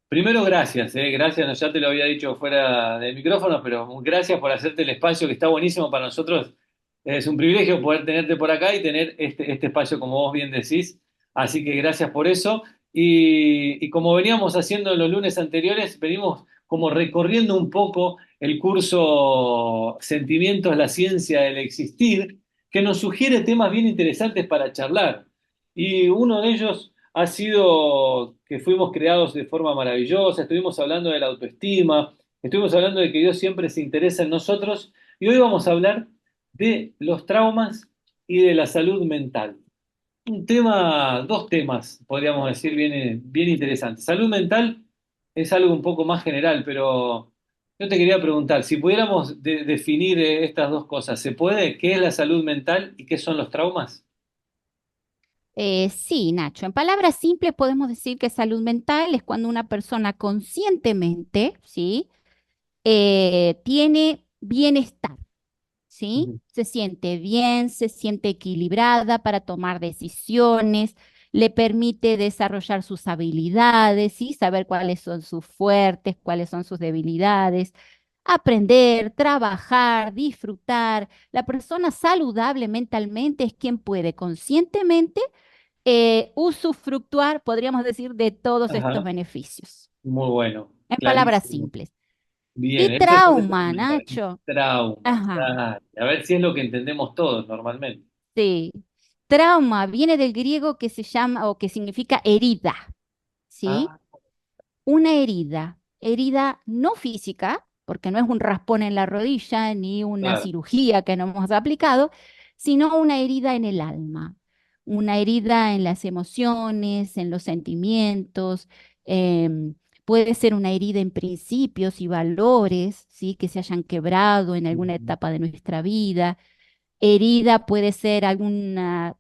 Primero, gracias, gracias, no, ya te lo había dicho fuera del micrófono, pero gracias por hacerte el espacio que está buenísimo para nosotros. Es un privilegio poder tenerte por acá y tener este espacio, como vos bien decís. Así que gracias por eso. Y como veníamos haciendo en los lunes anteriores, venimos como recorriendo un poco el curso Sentimientos, la ciencia del existir, que nos sugiere temas bien interesantes para charlar. Y uno de ellos ha sido que fuimos creados de forma maravillosa, estuvimos hablando de la autoestima, estuvimos hablando de que Dios siempre se interesa en nosotros y hoy vamos a hablar de los traumas y de la salud mental. Un tema, dos temas, podríamos decir, bien interesantes. Salud mental es algo un poco más general, pero yo te quería preguntar, si pudiéramos definir estas dos cosas, ¿se puede? ¿Qué es la salud mental y qué son los traumas? Sí, Nacho, en palabras simples podemos decir que salud mental es cuando una persona conscientemente, ¿sí? Tiene bienestar, ¿sí? Ujú. Se siente bien, se siente equilibrada para tomar decisiones, le permite desarrollar sus habilidades, ¿sí? Saber cuáles son sus fuertes, cuáles son sus debilidades, aprender, trabajar, disfrutar. La persona saludable mentalmente es quien puede conscientemente usufructuar, podríamos decir, de todos estos Ajá, beneficios. muy bueno, En palabras clarísimo. simples. Bien, Y eso es trauma, fundamental. Nacho. Traumas. Ajá, Dale. A ver si es lo que entendemos todos normalmente. sí. Trauma viene del griego que se llama o que significa herida, ¿sí? Ah, Una herida, herida no física, porque no es un raspón en la rodilla ni una claro. cirugía que no hemos aplicado, sino una herida en el alma, una herida en las emociones, en los sentimientos. em, Puede ser una herida en principios y valores, ¿sí? Que se hayan quebrado en alguna Ujú. etapa de nuestra vida. Herida puede ser alguna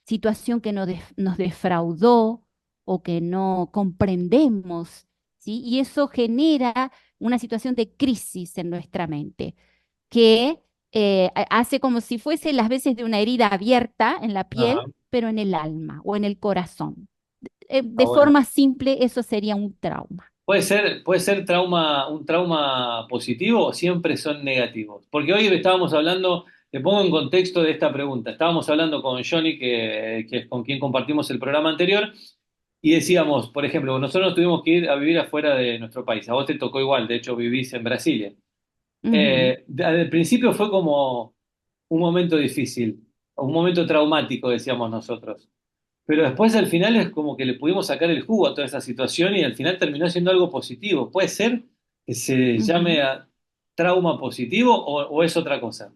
situación que nos defraudó o que no comprendemos, ¿sí? Y eso genera una situación de crisis en nuestra mente, que hace como si fuese las veces de una herida abierta en la piel, Ajá, pero en el alma o en el corazón. está De bueno. forma simple, eso sería un trauma. Puede ser trauma, un trauma positivo o siempre son negativos? Porque hoy estábamos hablando, te pongo en contexto de esta pregunta. Estábamos hablando con Johnny, que es con quien compartimos el programa anterior, y decíamos, por ejemplo, nosotros nos tuvimos que ir a vivir afuera de nuestro país. A vos te tocó igual, de hecho vivís en Brasilia. Ujú, Al principio fue como un momento difícil, un momento traumático, decíamos nosotros. Pero después al final es como que le pudimos sacar el jugo a toda esa situación y al final terminó siendo algo positivo. ¿Puede ser que se llame ujú. a trauma positivo o es otra cosa?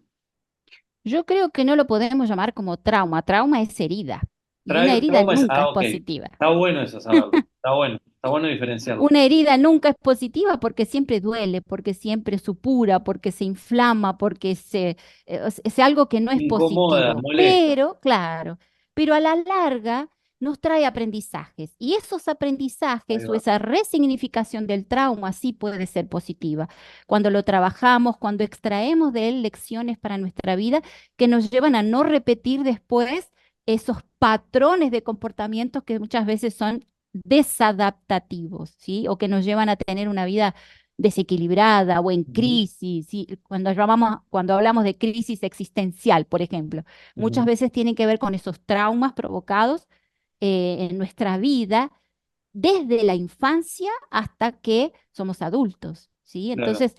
Yo creo que no lo podemos llamar como trauma. Trauma es herida. Y una herida Trauma es, nunca es ok, positiva. está bueno eso saberlo, está bueno diferenciarlo. Una herida nunca es positiva porque siempre duele, porque siempre supura, porque se inflama, porque es algo que no es Incomoda, positivo. molesta. Pero, claro, pero a la larga nos trae aprendizajes y esos Ahí aprendizajes o va. esa resignificación del trauma sí puede ser positiva. Cuando lo trabajamos, cuando extraemos de él lecciones para nuestra vida que nos llevan a no repetir después esos patrones de comportamientos que muchas veces son desadaptativos, ¿sí? O que nos llevan a tener una vida desequilibrada o en Ujú, crisis, ¿sí? Cuando hablamos de crisis existencial, por ejemplo, muchas ujú, veces tienen que ver con esos traumas provocados en nuestra vida desde la infancia hasta que somos adultos, ¿sí? claro. Entonces,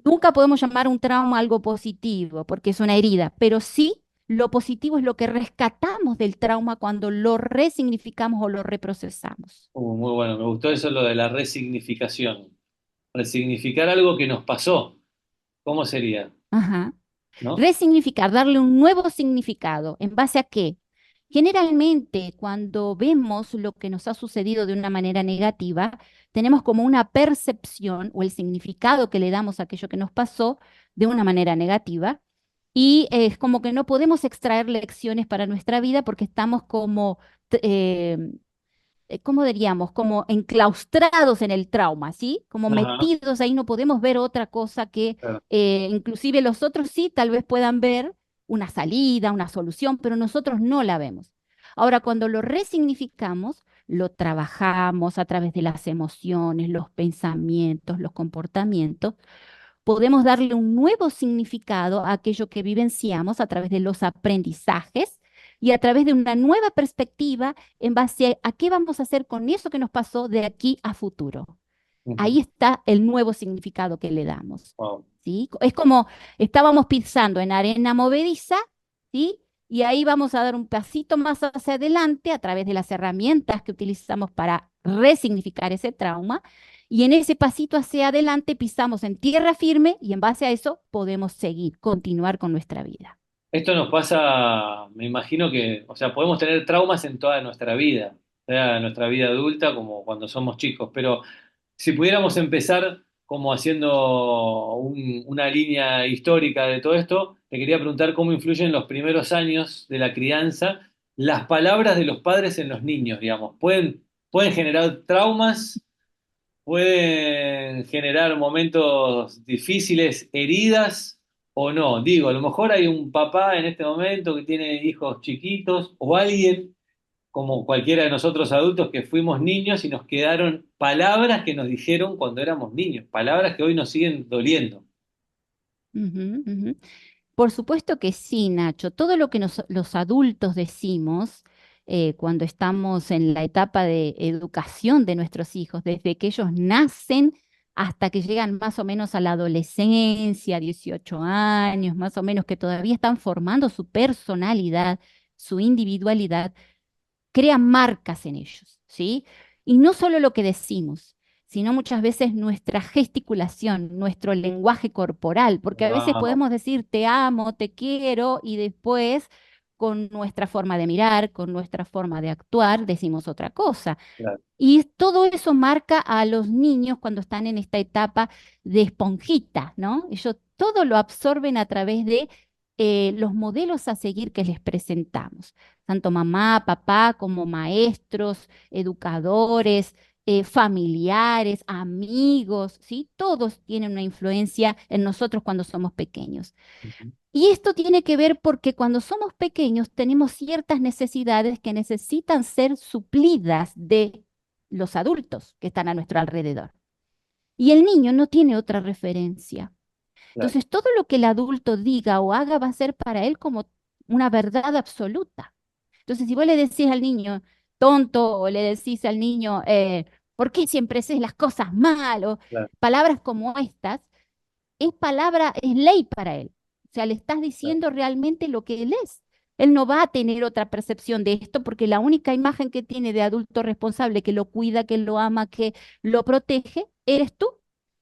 nunca podemos llamar un trauma algo positivo, porque es una herida, pero sí lo positivo es lo que rescatamos del trauma cuando lo resignificamos o lo reprocesamos. Muy bueno, me gustó eso lo de la resignificación. Resignificar algo que nos pasó. ¿Cómo sería? Ajá. ¿No? Resignificar, darle un nuevo significado. ¿En base a qué? Generalmente, cuando vemos lo que nos ha sucedido de una manera negativa, tenemos como una percepción o el significado que le damos a aquello que nos pasó de una manera negativa. Y es como que no podemos extraer lecciones para nuestra vida porque estamos como ¿cómo diríamos? Como enclaustrados en el trauma, ¿sí? Como Ajá, metidos ahí, no podemos ver otra cosa que claro. inclusive los otros sí, tal vez puedan ver una salida, una solución, pero nosotros no la vemos. Ahora, cuando lo resignificamos, lo trabajamos a través de las emociones, los pensamientos, los comportamientos, podemos darle un nuevo significado a aquello que vivenciamos a través de los aprendizajes y a través de una nueva perspectiva en base a qué vamos a hacer con eso que nos pasó de aquí a futuro. Ujú. Ahí está el nuevo significado que le damos. Wow. ¿Sí? Es como estábamos pisando en arena movediza, ¿sí? Y ahí vamos a dar un pasito más hacia adelante a través de las herramientas que utilizamos para resignificar ese trauma. Y en ese pasito hacia adelante pisamos en tierra firme y en base a eso podemos seguir, continuar con nuestra vida. Esto nos pasa, me imagino que, o sea, podemos tener traumas en toda nuestra vida, sea nuestra vida adulta como cuando somos chicos, pero si pudiéramos empezar como haciendo una línea histórica de todo esto, te quería preguntar cómo influyen los primeros años de la crianza las palabras de los padres en los niños, digamos. Pueden generar traumas, pueden generar momentos difíciles, heridas o no. Digo, a lo mejor hay un papá en este momento que tiene hijos chiquitos o alguien como cualquiera de nosotros adultos que fuimos niños y nos quedaron palabras que nos dijeron cuando éramos niños, palabras que hoy nos siguen doliendo. Ujú, ujú. Por supuesto que sí, Nacho. Todo lo que los adultos decimos cuando estamos en la etapa de educación de nuestros hijos, desde que ellos nacen hasta que llegan más o menos a la adolescencia, 18 años, más o menos, que todavía están formando su personalidad, su individualidad, crea marcas en ellos, ¿sí? Y no solo lo que decimos, sino muchas veces nuestra gesticulación, nuestro lenguaje corporal, porque a veces Wow, podemos decir te amo, te quiero, y después con nuestra forma de mirar, con nuestra forma de actuar, decimos otra cosa. claro, Y todo eso marca a los niños cuando están en esta etapa de esponjita, ¿no? Ellos todo lo absorben a través de los modelos a seguir que les presentamos, tanto mamá, papá, como maestros, educadores, familiares, amigos, ¿sí? Todos tienen una influencia en nosotros cuando somos pequeños. ujú, Y esto tiene que ver porque cuando somos pequeños tenemos ciertas necesidades que necesitan ser suplidas de los adultos que están a nuestro alrededor. Y el niño no tiene otra referencia. claro, Entonces, todo lo que el adulto diga o haga va a ser para él como una verdad absoluta. Entonces, si vos le decís al niño tonto o le decís al niño, ¿por qué siempre haces las cosas mal? O claro, palabras como estas, es palabra, es ley para él. O sea, le estás claro, diciendo realmente lo que él es. Él no va a tener otra percepción de esto porque la única imagen que tiene de adulto responsable, que lo cuida, que lo ama, que lo protege, eres tú.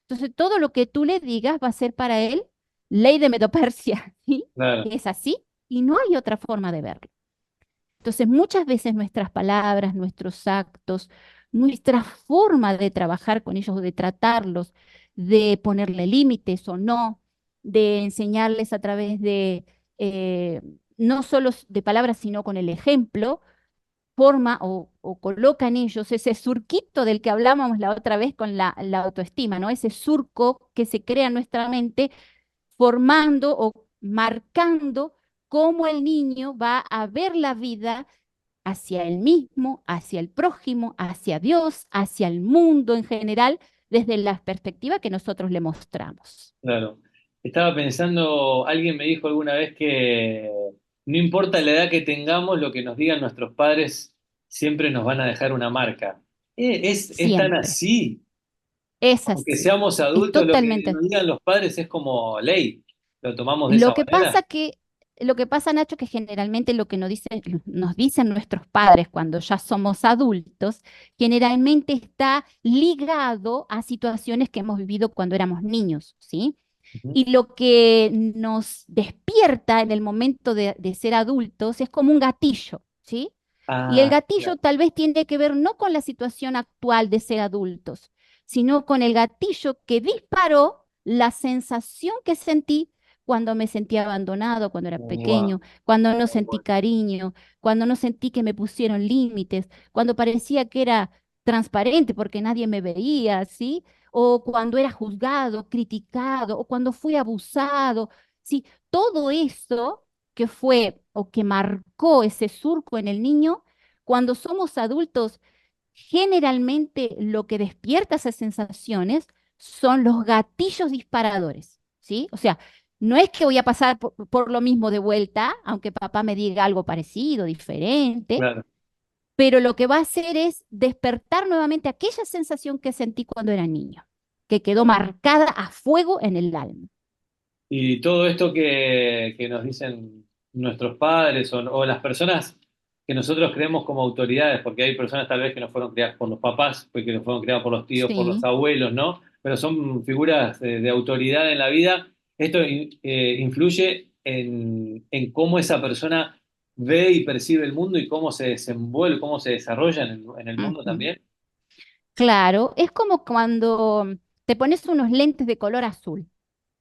Entonces, todo lo que tú le digas va a ser para él ley de Medopersia, ¿sí? claro, Es así y no hay otra forma de verlo. Entonces, muchas veces nuestras palabras, nuestros actos, nuestra forma de trabajar con ellos, de tratarlos, de ponerle límites o no, de enseñarles a través de no solo de palabras, sino con el ejemplo, forma o coloca en ellos ese surquito del que hablábamos la otra vez con la autoestima, ¿no? Ese surco que se crea en nuestra mente formando o marcando cómo el niño va a ver la vida hacia él mismo, hacia el prójimo, hacia Dios, hacia el mundo en general, desde la perspectiva que nosotros le mostramos. claro. Estaba pensando, alguien me dijo alguna vez que no importa la edad que tengamos, lo que nos digan nuestros padres siempre nos van a dejar una marca. Es tan Siempre. así. Es Aunque así. seamos Es adultos, lo que totalmente. nos digan los padres es como ley. ¿Lo tomamos de esa Lo que manera? pasa lo que pasa, Nacho, que generalmente lo que nos dicen nuestros padres cuando ya somos adultos, generalmente está ligado a situaciones que hemos vivido cuando éramos niños, ¿sí? Ujú. Y lo que nos despierta en el momento de ser adultos es como un gatillo, ¿sí? Y el Ah, gatillo claro, tal vez tiene que ver no con la situación actual de ser adultos, sino con el gatillo que disparó la sensación que sentí cuando me sentí abandonado, cuando era wow, pequeño, cuando no muy sentí bueno, cariño, cuando no sentí que me pusieron límites, cuando parecía que era transparente porque nadie me veía, ¿sí? O cuando era juzgado, criticado, o cuando fui abusado, ¿sí? Todo eso que fue o que marcó ese surco en el niño, cuando somos adultos generalmente lo que despierta esas sensaciones son los gatillos disparadores, ¿sí? O sea, no es que voy a pasar por lo mismo de vuelta, aunque papá me diga algo parecido, diferente, Claro. pero lo que va a hacer es despertar nuevamente aquella sensación que sentí cuando era niño, que quedó marcada a fuego en el alma. Y todo esto que nos dicen nuestros padres o las personas que nosotros creemos como autoridades, porque hay personas tal vez que no fueron creadas por los papás, pues que no fueron creadas por los tíos, por los Sí. abuelos, ¿no? Pero son figuras de autoridad en la vida. Esto influye en cómo esa persona ve y percibe el mundo y cómo se desenvuelve, cómo se desarrolla en el mundo Ujú. también. Claro, es como cuando te pones unos lentes de color azul,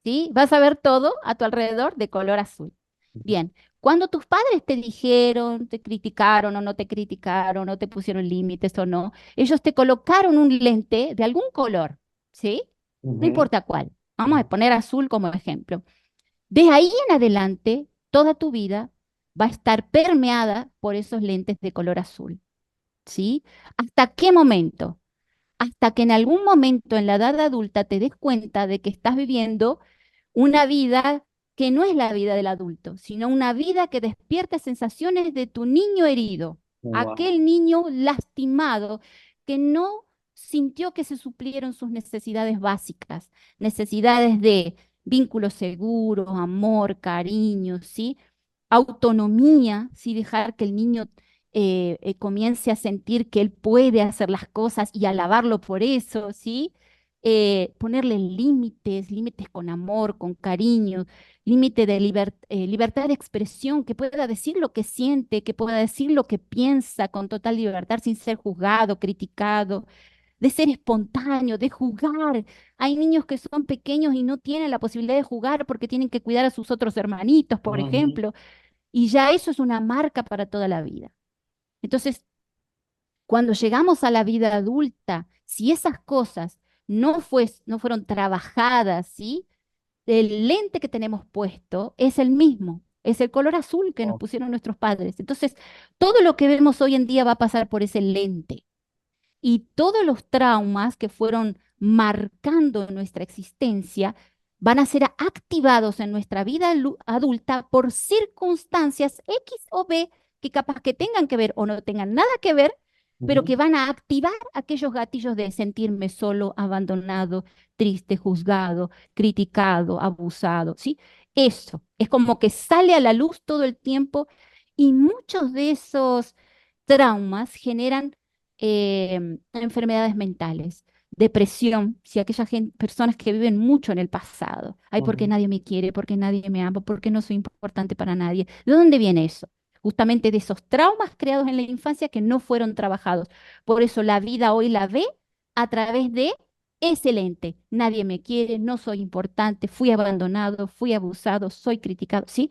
¿sí? Vas a ver todo a tu alrededor de color azul. Bien, cuando tus padres te dijeron, te criticaron o no te criticaron, o te pusieron límites o no, ellos te colocaron un lente de algún color, ¿sí? No Ujú. importa cuál. Vamos a poner azul como ejemplo. De ahí en adelante, toda tu vida va a estar permeada por esos lentes de color azul, ¿sí? ¿Hasta qué momento? Hasta que en algún momento en la edad adulta te des cuenta de que estás viviendo una vida que no es la vida del adulto, sino una vida que despierta sensaciones de tu niño herido, Wow. aquel niño lastimado que no sintió que se suplieron sus necesidades básicas, necesidades de vínculos seguros, amor, cariño, ¿sí? Autonomía, ¿sí? Dejar que el niño comience a sentir que él puede hacer las cosas y alabarlo por eso, ¿sí? Ponerle límites, límites con amor, con cariño, límite de libertad de expresión, que pueda decir lo que siente, que pueda decir lo que piensa con total libertad sin ser juzgado, criticado, de ser espontáneo, de jugar. Hay niños que son pequeños y no tienen la posibilidad de jugar porque tienen que cuidar a sus otros hermanitos, por Ujú. ejemplo, y ya eso es una marca para toda la vida. Entonces, cuando llegamos a la vida adulta, si esas cosas no fueron trabajadas, ¿sí? El lente que tenemos puesto es el mismo, es el color azul que nos Wow. pusieron nuestros padres. Entonces, todo lo que vemos hoy en día va a pasar por ese lente. Y todos los traumas que fueron marcando nuestra existencia van a ser activados en nuestra vida adulta por circunstancias X o B que capaz que tengan que ver o no tengan nada que ver, pero Ujú. que van a activar aquellos gatillos de sentirme solo, abandonado, triste, juzgado, criticado, abusado, ¿sí? Eso es como que sale a la luz todo el tiempo y muchos de esos traumas generan enfermedades mentales, depresión, si aquellas personas que viven mucho en el pasado, ay, porque Ujú. nadie me quiere, porque nadie me ama, porque no soy importante para nadie. ¿De dónde viene eso? Justamente de esos traumas creados en la infancia que no fueron trabajados. Por eso la vida hoy la ve a través de ese lente. Nadie me quiere, no soy importante, fui abandonado, fui abusado, soy criticado, ¿sí?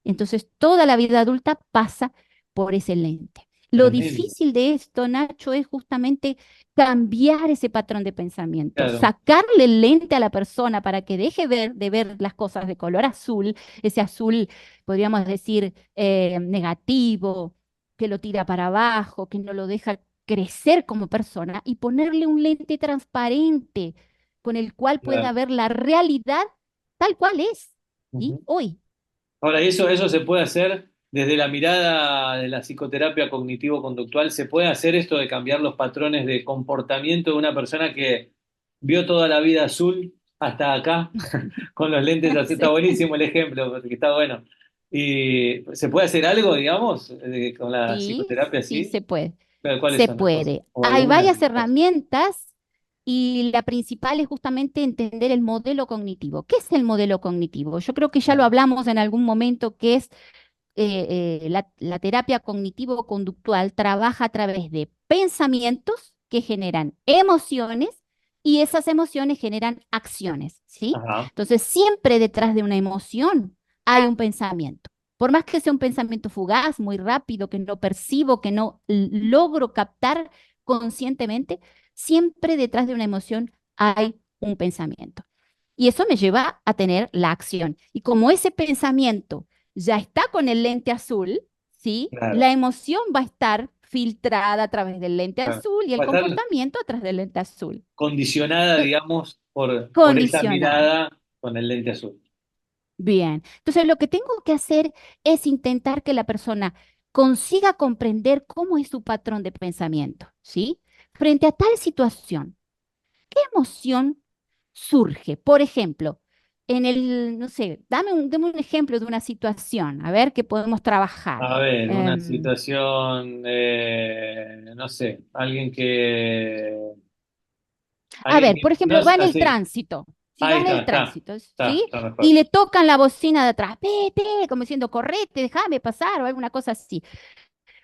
Entonces, toda la vida adulta pasa por ese lente. Lo Tremendo. difícil de esto, Nacho, es justamente cambiar ese patrón de pensamiento, Claro. sacarle el lente a la persona para que deje de ver las cosas de color azul, ese azul, podríamos decir, negativo, que lo tira para abajo, que no lo deja crecer como persona, y ponerle un lente transparente con el cual pueda Claro. ver la realidad tal cual es, ¿sí? Ujú. Hoy. Ahora, eso se puede hacer desde la mirada de la psicoterapia cognitivo-conductual. Se puede hacer esto de cambiar los patrones de comportamiento de una persona que vio toda la vida azul hasta acá, con los lentes así. Está Sí. buenísimo el ejemplo, porque está bueno. ¿Y se puede hacer algo, digamos, con la Sí, psicoterapia sí, así? se puede. ¿Cuáles Se son las cosas? puede. O Hay algunas de varias las cosas. herramientas y la principal es justamente entender el modelo cognitivo. ¿Qué es el modelo cognitivo? Yo creo que ya lo Claro. hablamos en algún momento, que es la terapia cognitivo-conductual trabaja a través de pensamientos que generan emociones y esas emociones generan acciones, ¿sí? Ajá. Entonces, siempre detrás de una emoción hay un pensamiento. Por más que sea un pensamiento fugaz, muy rápido, que no percibo, que no logro captar conscientemente, siempre detrás de una emoción hay un pensamiento. Y eso me lleva a tener la acción. Y como ese pensamiento ya está con el lente azul, ¿sí? Claro. La emoción va a estar filtrada a través del lente Claro. azul y el Va a estar comportamiento a través del lente azul. condicionada, Eh, digamos, por esa Condicionada. mirada con el lente azul. Bien. Entonces, lo que tengo que hacer es intentar que la persona consiga comprender cómo es su patrón de pensamiento, ¿sí? Frente a tal situación, ¿qué emoción surge? Por ejemplo, no sé, dame un ejemplo de una situación, a ver qué podemos trabajar. A ver, una Em, situación, no sé, a alguien ver, que por no ejemplo, es va en el así. tránsito. Si Ahí va en está, el tránsito, ¿sí? está Y mejor. le tocan la bocina de atrás, vete, como diciendo, correte, déjame pasar o alguna cosa así.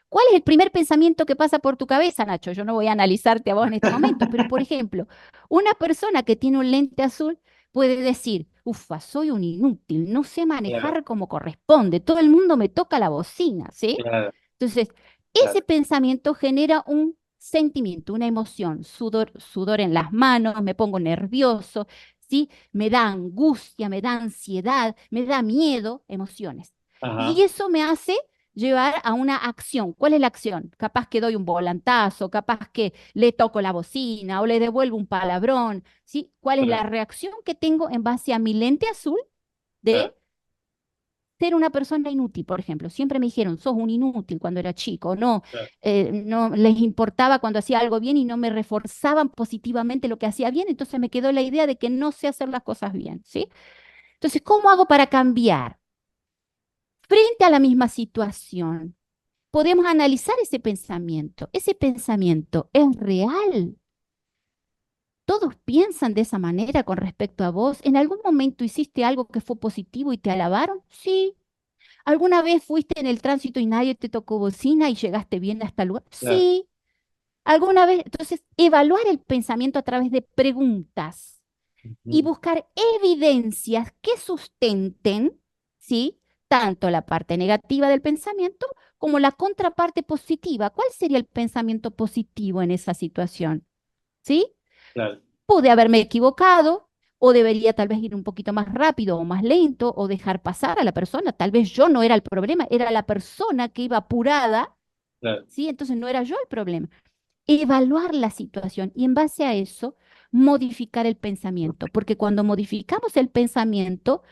¿Cuál es el primer pensamiento que pasa por tu cabeza, Nacho? Yo no voy a analizarte a vos en este momento, pero por ejemplo, una persona que tiene un lente azul puede decir, ufa, soy un inútil, no sé Claro, manejar como corresponde, todo el mundo me toca la bocina, ¿sí? claro, Entonces, ese claro. pensamiento genera un sentimiento, una emoción, sudor en las manos, me pongo nervioso, ¿sí? Me da angustia, me da ansiedad, me da miedo, emociones. Y Ajá, eso me hace llevar a una acción. ¿Cuál es la acción? Capaz que doy un volantazo, capaz que le toco la bocina o le devuelvo un palabrón, ¿sí? ¿Cuál es la claro, reacción que tengo en base a mi lente azul de claro, ser una persona inútil, por ejemplo? Siempre me dijeron, sos un inútil cuando era chico, no, claro. no les importaba cuando hacía algo bien y no me reforzaban positivamente lo que hacía bien, entonces me quedó la idea de que no sé hacer las cosas bien, ¿sí? Entonces, ¿cómo hago para cambiar? Frente a la misma situación, podemos analizar ese pensamiento. ¿Ese pensamiento es real? ¿Todos piensan de esa manera con respecto a vos? ¿En algún momento hiciste algo que fue positivo y te alabaron? Sí. ¿Alguna vez fuiste en el tránsito y nadie te tocó bocina y llegaste bien hasta el lugar? Claro. Sí. ¿Alguna vez? Entonces, evaluar el pensamiento a través de preguntas y Ujú, buscar evidencias que sustenten, ¿sí? Tanto la parte negativa del pensamiento como la contraparte positiva. ¿Cuál sería el pensamiento positivo en esa situación? ¿Sí? claro, Pude haberme equivocado o debería tal vez ir un poquito más rápido o más lento o dejar pasar a la persona. Tal vez yo no era el problema, era la persona que iba apurada, claro. ¿sí? Entonces no era yo el problema. Evaluar la situación y en base a eso modificar el pensamiento, porque cuando modificamos el pensamiento,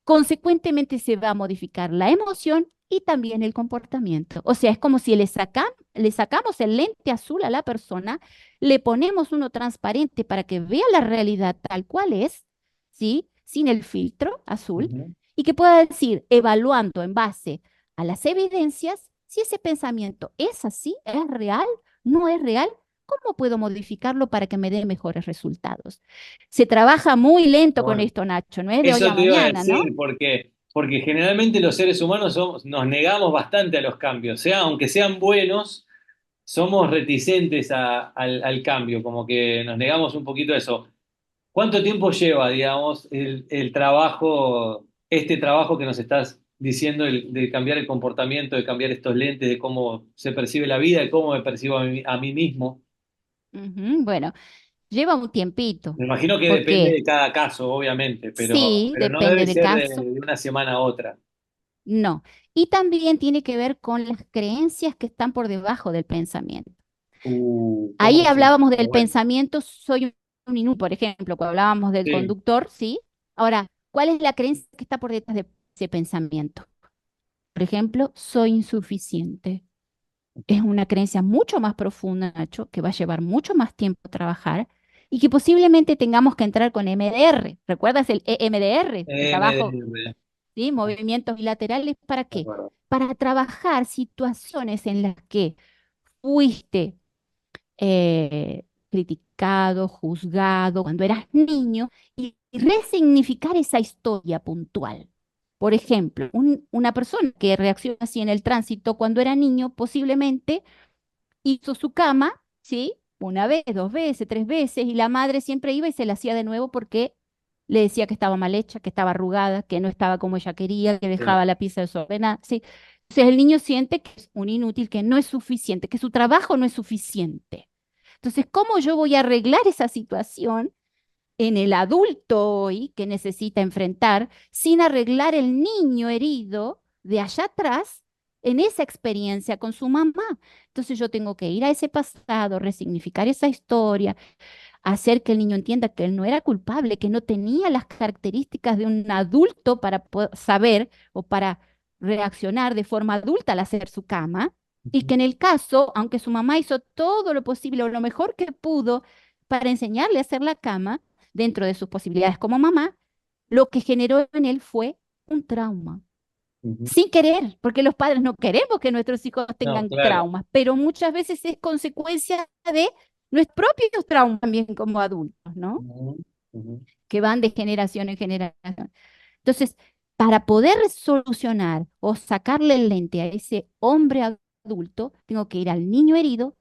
consecuentemente se va a modificar la emoción y también el comportamiento. O sea, es como si le sacamos el lente azul a la persona, le ponemos uno transparente para que vea la realidad tal cual es, ¿sí? Sin el filtro azul, Ujú, y que pueda decir, evaluando en base a las evidencias, si ese pensamiento es así, es real, no es real, ¿cómo puedo modificarlo para que me dé mejores resultados? Se trabaja muy lento con bueno. esto, Nacho, no es de hoy Eso a te iba a mañana, ¿no? decir, porque generalmente los seres humanos nos negamos bastante a los cambios, sea, aunque sean buenos, somos reticentes al cambio, como que nos negamos un poquito a eso. ¿Cuánto tiempo lleva, digamos, el trabajo, este trabajo que nos estás diciendo, de cambiar el comportamiento, de cambiar estos lentes, de cómo se percibe la vida, de cómo me percibo a mí mismo? Ujú. Bueno, lleva un tiempito, Me imagino que depende porque de cada caso, obviamente, sí, pero no depende debe del ser caso, de una semana a otra. no. Y también tiene que ver con las creencias que están por debajo del pensamiento. ¿Cómo Ahí es eso? hablábamos Está del bueno. pensamiento, soy un inútil, por ejemplo, cuando hablábamos del Sí, conductor, ¿sí? Ahora, ¿cuál es la creencia que está por detrás de ese pensamiento? Por ejemplo, soy insuficiente. Es una creencia mucho más profunda, Nacho, que va a llevar mucho más tiempo trabajar y que posiblemente tengamos que entrar con MDR. ¿Recuerdas el EMDR? El trabajo, MDR. ¿sí? Movimientos bilaterales. ¿Para De qué? acuerdo. Para trabajar situaciones en las que fuiste criticado, juzgado cuando eras niño y resignificar esa historia puntual. Por ejemplo, una persona que reacciona así en el tránsito cuando era niño posiblemente hizo su cama, ¿sí? Una vez, dos veces, tres veces, y la madre siempre iba y se la hacía de nuevo porque le decía que estaba mal hecha, que estaba arrugada, que no estaba como ella quería, que Sí, dejaba la pieza desordenada, ¿sí? Entonces el niño siente que es un inútil, que no es suficiente, que su trabajo no es suficiente. Entonces, ¿cómo yo voy a arreglar esa situación en el adulto hoy que necesita enfrentar sin arreglar el niño herido de allá atrás en esa experiencia con su mamá. Entonces yo tengo que ir a ese pasado, resignificar esa historia, hacer que el niño entienda que él no era culpable, que no tenía las características de un adulto para saber o para reaccionar de forma adulta al hacer su cama, y que en el caso, aunque su mamá hizo todo lo posible o lo mejor que pudo para enseñarle a hacer la cama, dentro de sus posibilidades como mamá, lo que generó en él fue un trauma Ujú. sin querer, porque los padres no queremos que nuestros hijos No, tengan claro. traumas, pero muchas veces es consecuencia de nuestros propios traumas también como adultos, ¿no? Ujú, ujú. Que van de generación en generación. Entonces, para poder solucionar o sacarle el lente a ese hombre adulto, tengo que ir al niño herido,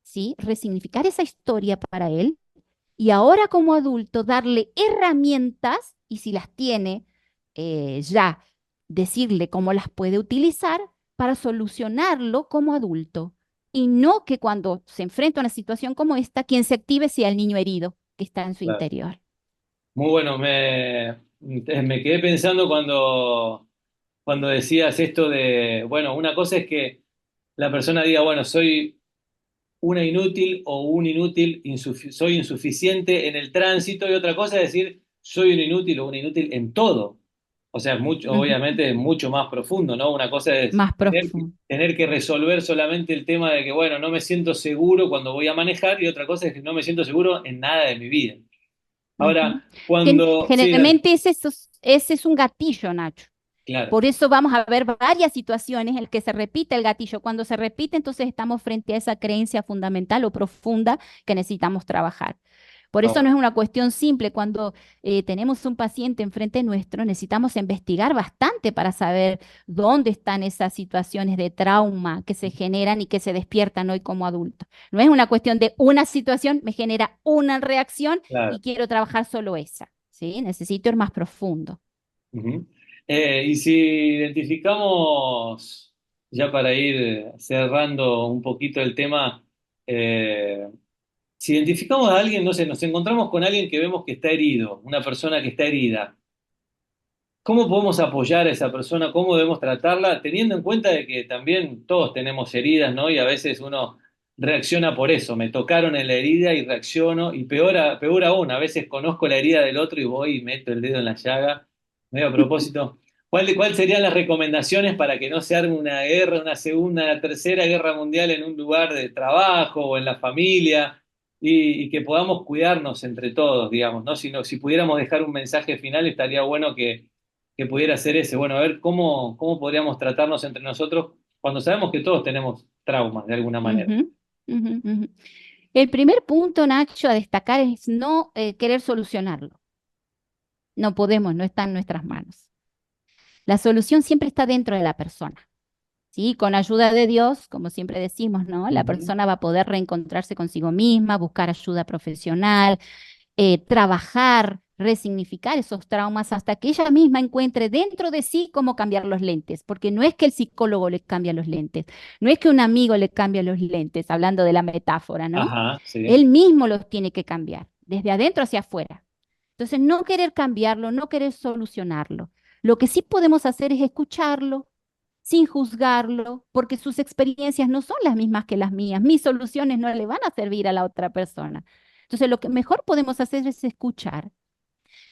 ¿sí? Resignificar esa historia para él y ahora como adulto darle herramientas y si las tiene ya, decirle cómo las puede utilizar para solucionarlo como adulto. Y no que cuando se enfrenta a una situación como esta, quien se active sea el niño herido que está en su Claro. interior. Muy bueno, me quedé pensando cuando decías esto de, bueno, una cosa es que la persona diga, bueno, soy una inútil o un inútil, soy insuficiente en el tránsito, y otra cosa es decir, soy un inútil o una inútil en todo. O sea, es mucho, Ujú. obviamente es mucho más profundo, ¿no? Una cosa es Más profundo. tener que resolver solamente el tema de que, bueno, no me siento seguro cuando voy a manejar, y otra cosa es que no me siento seguro en nada de mi vida. Ujú. Ahora, cuando... Sí, dale. Generalmente ese es un gatillo, Nacho. Claro. Por eso vamos a ver varias situaciones en las que se repite el gatillo. Cuando se repite, entonces estamos frente a esa creencia fundamental o profunda que necesitamos trabajar. Por Ah, eso no es una cuestión simple. Cuando tenemos un paciente enfrente nuestro, necesitamos investigar bastante para saber dónde están esas situaciones de trauma que se generan y que se despiertan hoy como adultos. No es una cuestión de una situación, me genera una reacción claro. y quiero trabajar solo esa. ¿Sí? Necesito ir más profundo. Ujú. Y si identificamos, ya para ir cerrando un poquito el tema, eh, si identificamos a alguien, no sé, nos encontramos con alguien que vemos que está herido, una persona que está herida, ¿cómo podemos apoyar a esa persona? ¿Cómo debemos tratarla? Teniendo en cuenta de que también todos tenemos heridas, ¿no? Y a veces uno reacciona por eso. Me tocaron en la herida y reacciono. Y peor aún, a veces conozco la herida del otro y voy y meto el dedo en la llaga. Medio a propósito. ¿Cuál serían las recomendaciones para que no se arme una guerra, una segunda, una tercera guerra mundial en un lugar de trabajo o en la familia? Y que podamos cuidarnos entre todos, digamos, ¿no? Si pudiéramos dejar un mensaje final, estaría bueno que pudiera ser ese. Bueno, a ver cómo podríamos tratarnos entre nosotros cuando sabemos que todos tenemos traumas de alguna manera. Ujú, ujú, ujú. El primer punto, Nacho, a destacar es no querer solucionarlo. No podemos, no está en nuestras manos. La solución siempre está dentro de la persona. ¿Sí? Con ayuda de Dios, como siempre decimos, ¿no? La Ujú. persona va a poder reencontrarse consigo misma, buscar ayuda profesional, trabajar, resignificar esos traumas hasta que ella misma encuentre dentro de sí cómo cambiar los lentes, porque no es que el psicólogo le cambia los lentes, no es que un amigo le cambie los lentes, hablando de la metáfora, ¿no? Ajá, sí. Él mismo los tiene que cambiar, desde adentro hacia afuera. Entonces, no querer cambiarlo, no querer solucionarlo. Lo que sí podemos hacer es escucharlo sin juzgarlo, porque sus experiencias no son las mismas que las mías. Mis soluciones no le van a servir a la otra persona. Entonces, lo que mejor podemos hacer es escuchar.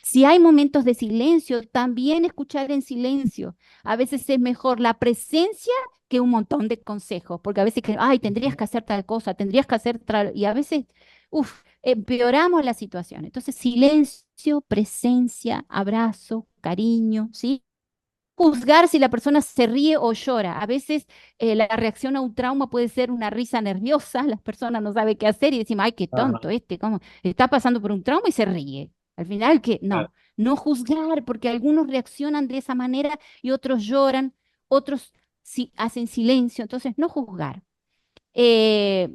Si hay momentos de silencio, también escuchar en silencio. A veces es mejor la presencia que un montón de consejos, porque a veces que, ay, tendrías que hacer tal cosa, tendrías que hacer tal, y a veces, uff, empeoramos la situación. Entonces, silencio, presencia, abrazo, cariño, ¿sí? Juzgar si la persona se ríe o llora. A veces la reacción a un trauma puede ser una risa nerviosa, las personas no saben qué hacer y decimos, ay, qué tonto Ajá, este, ¿cómo está pasando por un trauma y se ríe? Al final, que claro. no, no juzgar, porque algunos reaccionan de esa manera y otros lloran, otros hacen silencio, entonces no juzgar. Eh,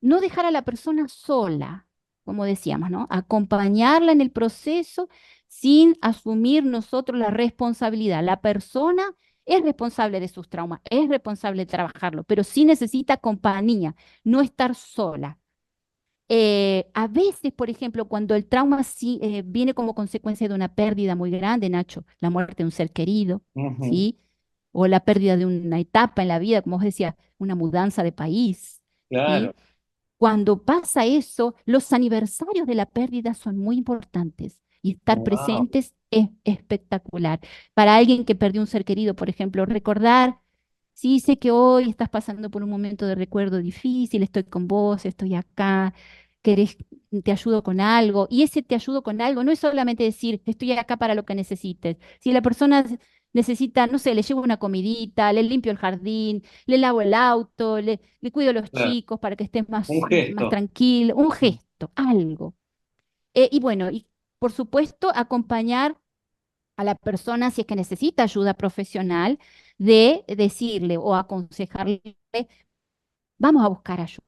no dejar a la persona sola, como decíamos, ¿no? Acompañarla en el proceso sin asumir nosotros la responsabilidad. La persona es responsable de sus traumas, es responsable de trabajarlo, pero sí necesita compañía, no estar sola. A veces, por ejemplo, cuando el trauma sí, viene como consecuencia de una pérdida muy grande, Nacho, la muerte de un ser querido, Ujú. ¿sí? o la pérdida de una etapa en la vida, como vos decías, una mudanza de país, ¿sí? Claro. Cuando pasa eso, los aniversarios de la pérdida son muy importantes y estar Wow, presentes es espectacular. Para alguien que perdió un ser querido, por ejemplo, recordar, sí, sé que hoy estás pasando por un momento de recuerdo difícil, estoy con vos, estoy acá, querés, te ayudo con algo. Y ese te ayudo con algo no es solamente decir, estoy acá para lo que necesites. Si la persona necesita, no sé, le llevo una comidita, le limpio el jardín, le lavo el auto, le cuido a los claro. chicos para que estén Un más gesto. tranquilos, un gesto, algo. Y bueno, y por supuesto, acompañar a la persona si es que necesita ayuda profesional, de decirle o aconsejarle, vamos a buscar ayuda,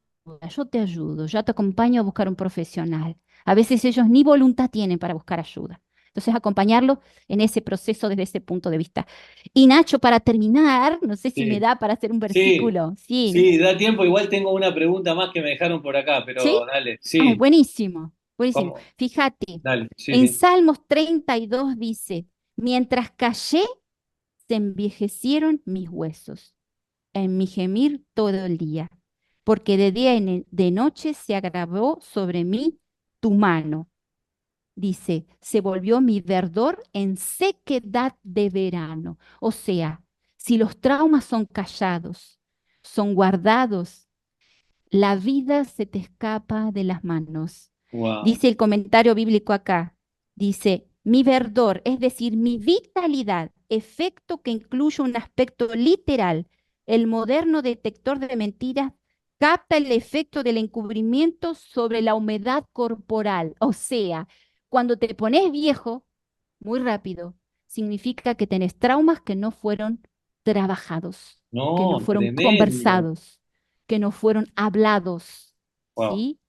yo te ayudo, yo te acompaño a buscar un profesional. A veces ellos ni voluntad tienen para buscar ayuda. Entonces, acompañarlo en ese proceso desde ese punto de vista. Y Nacho, para terminar, no sé si me Sí, da para hacer un sí, versículo. Sí, sí, da tiempo. Igual tengo una pregunta más que me dejaron por acá, ¿sí? pero dale, Ay, sí, buenísimo, buenísimo. ¿cómo? Fíjate, Dale, sí, en sí. Salmos 32 dice, mientras callé, se envejecieron mis huesos, en mi gemir todo el día, porque de día y de noche se agravó sobre mí tu mano. Dice, se volvió mi verdor en sequedad de verano. O sea, si los traumas son callados, son guardados, la vida se te escapa de las manos. Wow, Dice el comentario bíblico acá, dice, mi verdor, es decir, mi vitalidad, efecto que incluye un aspecto literal. El moderno detector de mentiras capta el efecto del encubrimiento sobre la humedad corporal. O sea, cuando te pones viejo, muy rápido, significa que tenés traumas que no fueron trabajados, que no no, fueron tremendo. conversados, que no fueron hablados, Wow, ¿sí?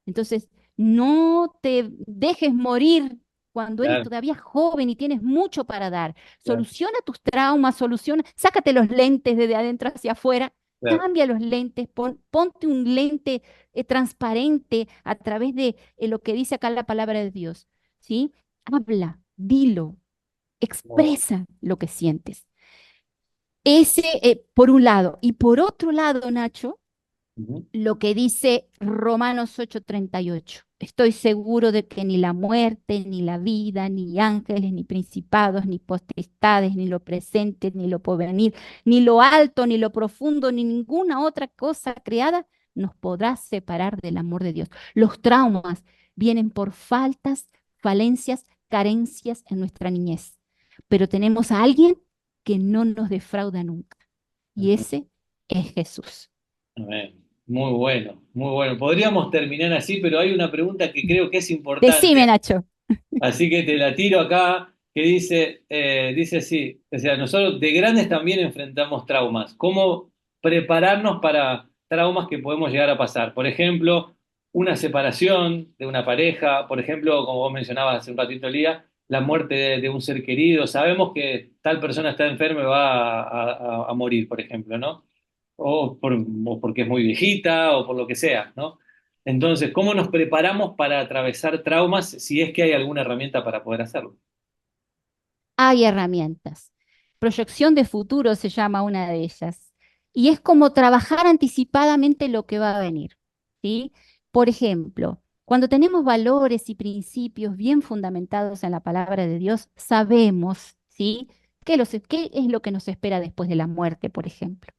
Entonces, no te dejes morir cuando eres claro, todavía joven y tienes mucho para dar. claro, Soluciona tus traumas, soluciona, sácate los lentes desde adentro hacia afuera, claro. cambia los lentes, ponte un lente transparente a través de lo que dice acá la palabra de Dios, ¿sí? Habla, dilo, Wow. expresa lo que sientes. Ese, por un lado. Y por otro lado, Nacho, Ujú. lo que dice Romanos 8:38. Estoy seguro de que ni la muerte, ni la vida, ni ángeles, ni principados, ni potestades, ni lo presente, ni lo porvenir, ni lo alto, ni lo profundo, ni ninguna otra cosa creada nos podrá separar del amor de Dios. Los traumas vienen por faltas, falencias, carencias en nuestra niñez. Pero tenemos a alguien que no nos defrauda nunca. Y ese es Jesús. Amén. Muy bueno, muy bueno. Podríamos terminar así, pero hay una pregunta que creo que es Decime, importante, Nacho. así que te la tiro acá, que dice así, o sea, nosotros de grandes también enfrentamos traumas. ¿Cómo prepararnos para traumas que podemos llegar a pasar? Por ejemplo, una separación de una pareja, por ejemplo, como vos mencionabas hace un ratito, Lía, la muerte de un ser querido. Sabemos que tal persona está enferma y va a morir, por ejemplo, ¿no? O porque es muy viejita o por lo que sea, ¿no? Entonces, ¿cómo nos preparamos para atravesar traumas si es que hay alguna herramienta para poder hacerlo? Hay herramientas. Proyección de futuro se llama una de ellas. Y es como trabajar anticipadamente lo que va a venir, ¿sí? Por ejemplo, cuando tenemos valores y principios bien fundamentados en la palabra de Dios, sabemos, ¿sí? ¿Qué es lo que nos espera después de la muerte, por ejemplo?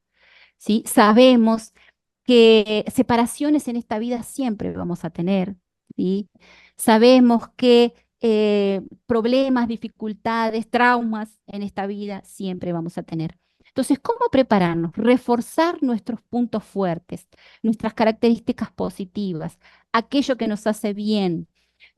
¿Sí? Sabemos que separaciones en esta vida siempre vamos a tener, ¿sí? Sabemos que problemas, dificultades, traumas en esta vida siempre vamos a tener. Entonces, ¿cómo prepararnos? Reforzar nuestros puntos fuertes, nuestras características positivas, aquello que nos hace bien,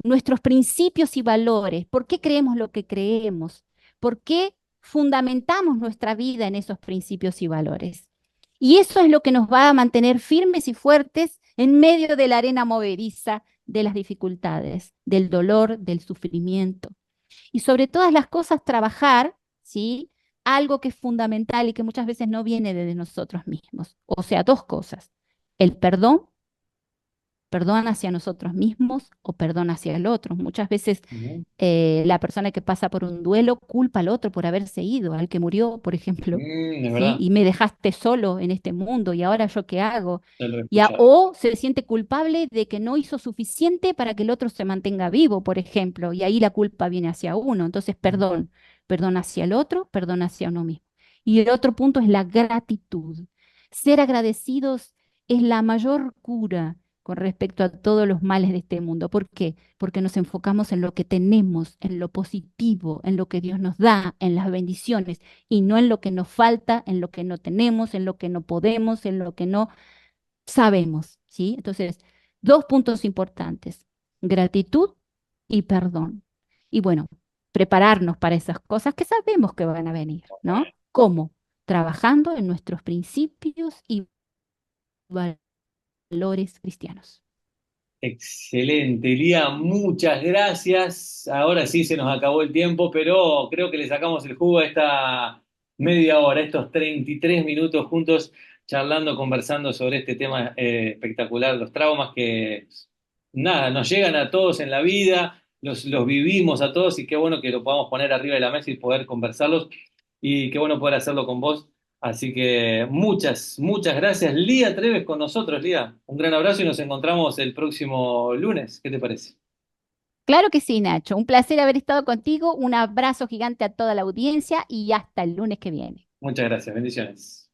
nuestros principios y valores. ¿Por qué creemos lo que creemos? ¿Por qué fundamentamos nuestra vida en esos principios y valores? Y eso es lo que nos va a mantener firmes y fuertes en medio de la arena movediza de las dificultades, del dolor, del sufrimiento. Y sobre todas las cosas, trabajar, ¿sí? Algo que es fundamental y que muchas veces no viene de nosotros mismos. O sea, dos cosas, el perdón perdón hacia nosotros mismos o perdón hacia el otro. Muchas veces Ujú. la persona que pasa por un duelo culpa al otro por haberse ido, al que murió, por ejemplo, Es ¿sí? verdad, Y me dejaste solo en este mundo y ahora yo qué hago. ya lo he escuchado. O se siente culpable de que no hizo suficiente para que el otro se mantenga vivo, por ejemplo, y ahí la culpa viene hacia uno. Entonces, perdón, perdón hacia el otro, perdón hacia uno mismo. Y el otro punto es la gratitud. Ser agradecidos es la mayor cura con respecto a todos los males de este mundo. ¿Por qué? Porque nos enfocamos en lo que tenemos, en lo positivo, en lo que Dios nos da, en las bendiciones, y no en lo que nos falta, en lo que no tenemos, en lo que no podemos, en lo que no sabemos, ¿sí? Entonces, dos puntos importantes, gratitud y perdón. Y bueno, prepararnos para esas cosas que sabemos que van a venir, ¿no? ¿Cómo? Trabajando en nuestros principios y valores cristianos. Excelente, Lía, muchas gracias. Ahora sí se nos acabó el tiempo, pero creo que le sacamos el jugo a esta media hora, estos 33 minutos juntos charlando, conversando sobre este tema espectacular, los traumas que, nada, nos llegan a todos en la vida, los vivimos a todos y qué bueno que lo podamos poner arriba de la mesa y poder conversarlos y qué bueno poder hacerlo con vos. Así que muchas gracias. Lía Treves con nosotros, Lía. Un gran abrazo y nos encontramos el próximo lunes. ¿Qué te parece? Claro que sí, Nacho. Un placer haber estado contigo. Un abrazo gigante a toda la audiencia y hasta el lunes que viene. Muchas gracias. Bendiciones.